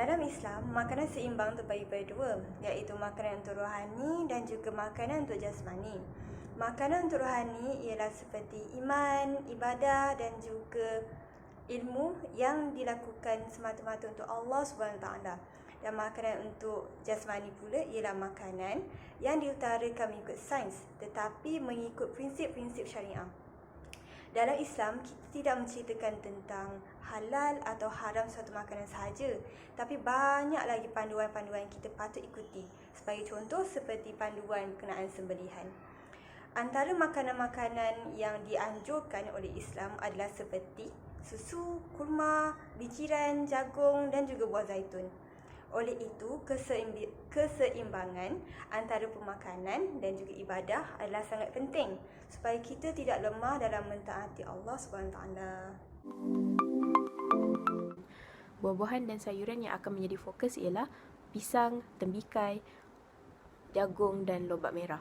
Dalam Islam, makanan seimbang terbagi pada dua, iaitu makanan untuk rohani dan juga makanan untuk jasmani. Makanan untuk rohani ialah seperti iman, ibadah dan juga ilmu yang dilakukan semata-mata untuk Allah SWT. Dan makanan untuk jasmani pula ialah makanan yang diutarakan mengikut sains tetapi mengikut prinsip-prinsip syariah. Dalam Islam, kita tidak menceritakan tentang halal atau haram suatu makanan sahaja, tapi banyak lagi panduan-panduan yang kita patut ikuti. Sebagai contoh, seperti panduan berkenaan sembelihan. Antara makanan-makanan yang dianjurkan oleh Islam adalah seperti susu, kurma, bijiran, jagung dan juga buah zaitun. Oleh itu, keseimbangan antara pemakanan dan juga ibadah adalah sangat penting supaya kita tidak lemah dalam mentaati Allah SWT. Buah-buahan dan sayuran yang akan menjadi fokus ialah pisang, tembikai, jagung dan lobak merah.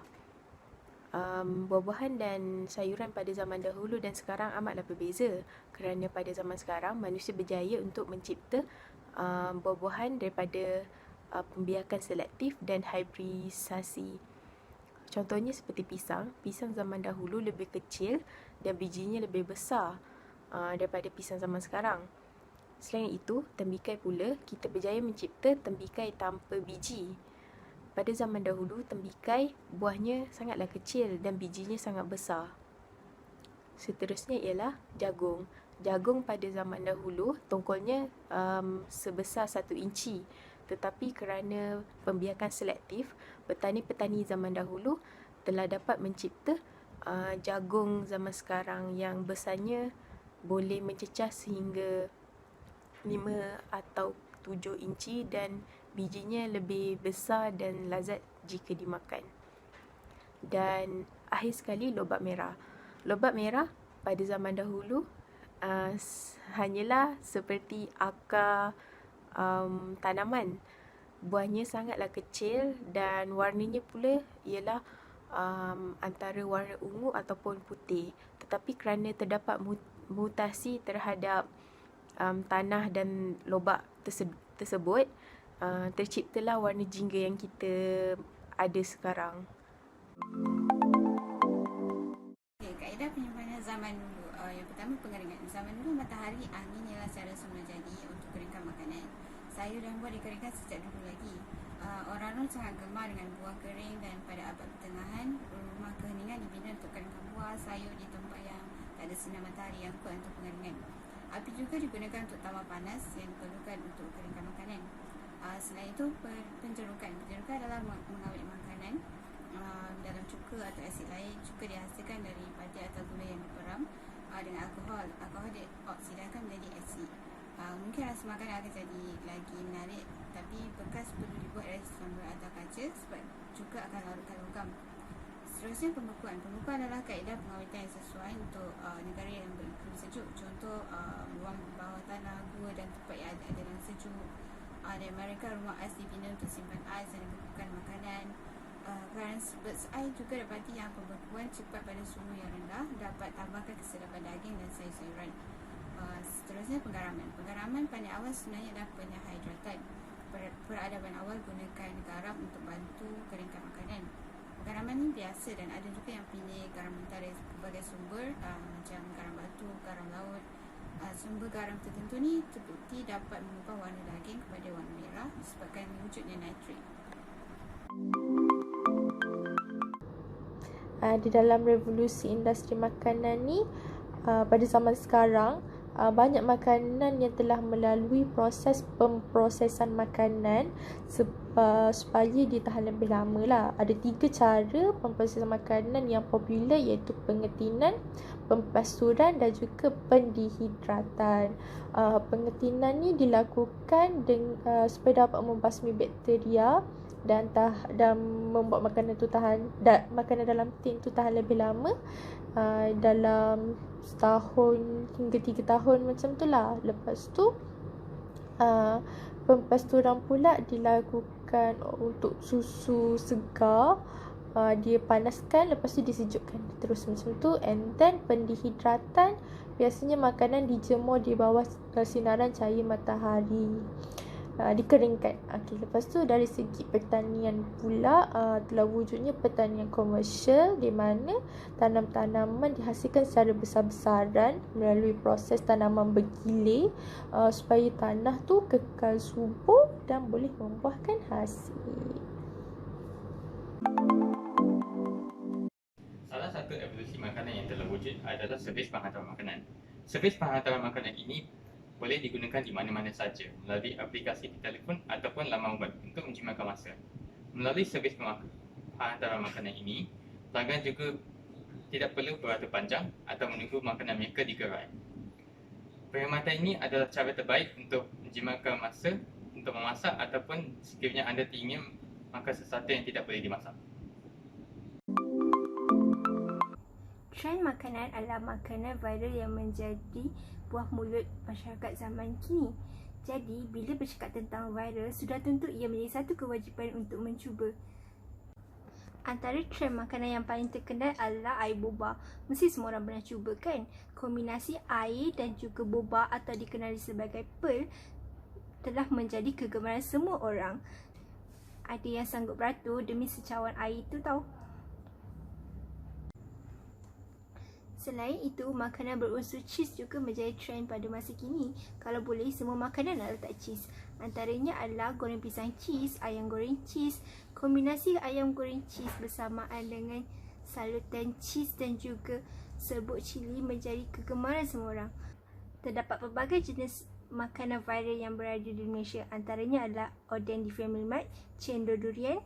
Buah-buahan dan sayuran pada zaman dahulu dan sekarang amatlah berbeza, kerana pada zaman sekarang manusia berjaya untuk mencipta buah-buahan daripada pembiakan selektif dan hybridisasi. Contohnya seperti pisang. Pisang zaman dahulu lebih kecil dan bijinya lebih besar daripada pisang zaman sekarang. Selain itu, tembikai pula, kita berjaya mencipta tembikai tanpa biji. Pada zaman dahulu, tembikai buahnya sangatlah kecil dan bijinya sangat besar. Seterusnya ialah jagung. Jagung pada zaman dahulu, tongkolnya sebesar 1 inci. Tetapi kerana pembiakan selektif, petani-petani zaman dahulu telah dapat mencipta jagung zaman sekarang yang besarnya boleh mencecah sehingga 5 atau 7 inci dan bijinya lebih besar dan lazat jika dimakan. Dan akhir sekali, lobak merah. Lobak merah pada zaman dahulu hanyalah seperti akar tanaman. Buahnya sangatlah kecil dan warnanya pula ialah antara warna ungu ataupun putih. Tetapi kerana terdapat mutasi terhadap tanah dan lobak tersebut, terciptalah warna jingga yang kita ada sekarang. Kaedah penyimpanan zaman dulu. Yang pertama, pengeringan. Zaman dulu matahari, angin ialah cara semula jadi untuk keringkan makanan. Sayur dan buah dikeringkan sejak dulu lagi. Orang-orang sangat gemar dengan buah kering dan pada abad pertengahan, rumah keheningan dibina untuk keringkan buah, sayur di tempat yang tak ada sinar matahari yang kuat untuk pengeringan. Api juga digunakan untuk tambah panas yang diperlukan untuk keringkan makanan. Selain itu, penjerukan. Penjerukan adalah mengawet makanan. Dalam cuka atau asid lain, cuka dihasilkan dari padi atau gula yang diperam dengan alkohol. Alkohol dioksidankan menjadi asid. Mungkin rasa makanan akan jadi lagi menarik, tapi bekas perlu dibuat dari sambal atau kaca sebab cuka akan larutkan logam. Seterusnya, pembekuan. Pembekuan adalah kaedah pengawetan yang sesuai untuk negara yang beriklim sejuk. Contoh, ruang bawah tanah, gua dan tempat yang ada aliran sejuk. Di Amerika, rumah ais dibina untuk simpan ais dan membekukan makanan. Kerana bird's eye juga dapati yang pembekuan cepat pada suhu yang rendah dapat tambahkan kesedapan daging dan sayur-sayuran. Seterusnya, penggaraman. Penggaraman pada awal sebenarnya adalah pendehidratan. Peradaban awal gunakan garam untuk bantu keringkan makanan. Penggaraman ini biasa dan ada juga yang pilih garam mentah dari berbagai sumber macam garam batu, garam laut. Sumber garam tertentu ni terbukti dapat mengubah warna daging kepada warna merah disebabkan wujudnya nitrit. Di dalam revolusi industri makanan ni, pada zaman sekarang, banyak makanan yang telah melalui proses pemprosesan makanan supaya dia tahan lebih lama lah. Ada 3 cara pemprosesan makanan yang popular, iaitu pengetinan, pempasturan dan juga pendehidratan. Pengetinan ni dilakukan supaya dapat membasmi bakteria dan membuat makanan dalam tin tu tahan lebih lama, dalam setahun hingga 3 tahun macam tu lah. Lepas tu pempasturan pula dilakukan untuk susu segar. Dia panaskan, lepas tu disejukkan terus macam tu. And then pendehidratan, biasanya makanan dijemur di bawah sinaran cahaya matahari. dikeringkan. Lepas tu dari segi pertanian pula, telah wujudnya pertanian komersial di mana tanam-tanaman dihasilkan secara besar-besaran melalui proses tanaman bergilir supaya tanah tu kekal subur dan boleh membuahkan hasil. Salah satu evolusi makanan yang telah wujud adalah servis penghantaran makanan. Servis penghantaran makanan ini boleh digunakan di mana-mana saja melalui aplikasi di telefon ataupun laman web untuk menjimatkan masa. Melalui servis penghantaran makanan ini, pelanggan juga tidak perlu beratur panjang atau menunggu makanan mereka di gerai. Perkhidmatan ini adalah cara terbaik untuk menjimatkan masa untuk memasak ataupun sekiranya anda ingin makan sesuatu yang tidak boleh dimasak. Trend makanan adalah makanan viral yang menjadi buah mulut masyarakat zaman kini. Jadi, bila bercakap tentang viral, sudah tentu ia menjadi satu kewajipan untuk mencuba. Antara trend makanan yang paling terkenal adalah air boba. Mesti semua orang pernah cuba kan? Kombinasi air dan juga boba atau dikenali sebagai pearl telah menjadi kegemaran semua orang. Ada yang sanggup beratur demi secawan air itu tau. Selain itu, makanan berunsur cheese juga menjadi trend pada masa kini. Kalau boleh, semua makanan nak letak cheese. Antaranya adalah goreng pisang cheese, ayam goreng cheese. Kombinasi ayam goreng cheese bersamaan dengan salutan cheese dan juga serbuk cili menjadi kegemaran semua orang. Terdapat pelbagai jenis makanan viral yang berada di Malaysia. Antaranya adalah oden di Family Mart, cendol durian,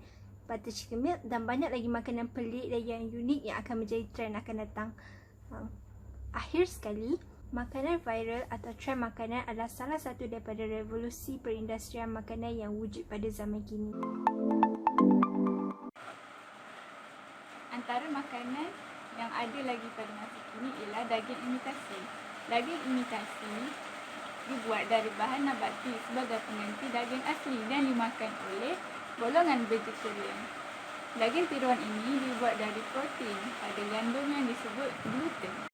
butter chicken milk dan banyak lagi makanan pelik dan yang unik yang akan menjadi trend akan datang. Akhir sekali, makanan viral atau trend makanan adalah salah satu daripada revolusi perindustrian makanan yang wujud pada zaman kini. Antara makanan yang ada lagi pada masa kini ialah daging imitasi. Daging imitasi dibuat dari bahan nabati sebagai pengganti daging asli dan dimakan oleh golongan vegetarian. Daging tiruan ini dibuat dari protein pada gandum yang disebut gluten.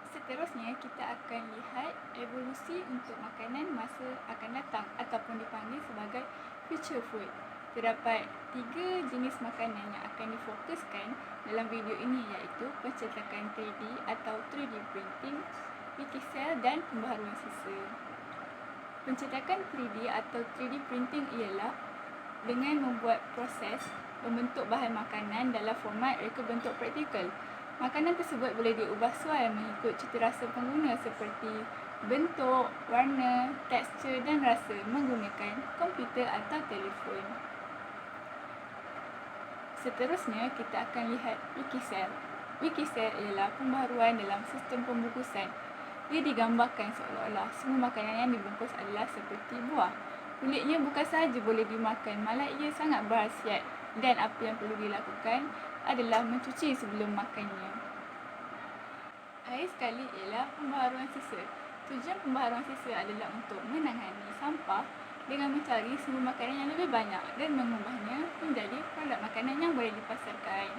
Seterusnya, kita akan lihat evolusi untuk makanan masa akan datang ataupun dipanggil sebagai future food. Terdapat 3 jenis makanan yang akan difokuskan dalam video ini iaitu pencetakan 3D atau 3D printing, wikisel dan pembaharuan sisa. Pencetakan 3D atau 3D printing ialah dengan membuat proses membentuk bahan makanan dalam format reka bentuk praktikal. Makanan tersebut boleh diubah sesuai mengikut citarasa pengguna seperti bentuk, warna, tekstur dan rasa menggunakan komputer atau telefon. Seterusnya, kita akan lihat wikisel. Wikisel ialah pembaharuan dalam sistem pembungkusan. Ia digambarkan seolah-olah semua makanan yang dibungkus adalah seperti buah. Kulitnya bukan sahaja boleh dimakan, malah ia sangat berkhasiat dan apa yang perlu dilakukan adalah mencuci sebelum makannya. Akhir sekali ialah pembaharuan sisa. Tujuan pembaharuan sisa adalah untuk menangani sampah dengan mencari sumber makanan yang lebih banyak dan mengubahnya menjadi produk makanan yang boleh dipasarkan.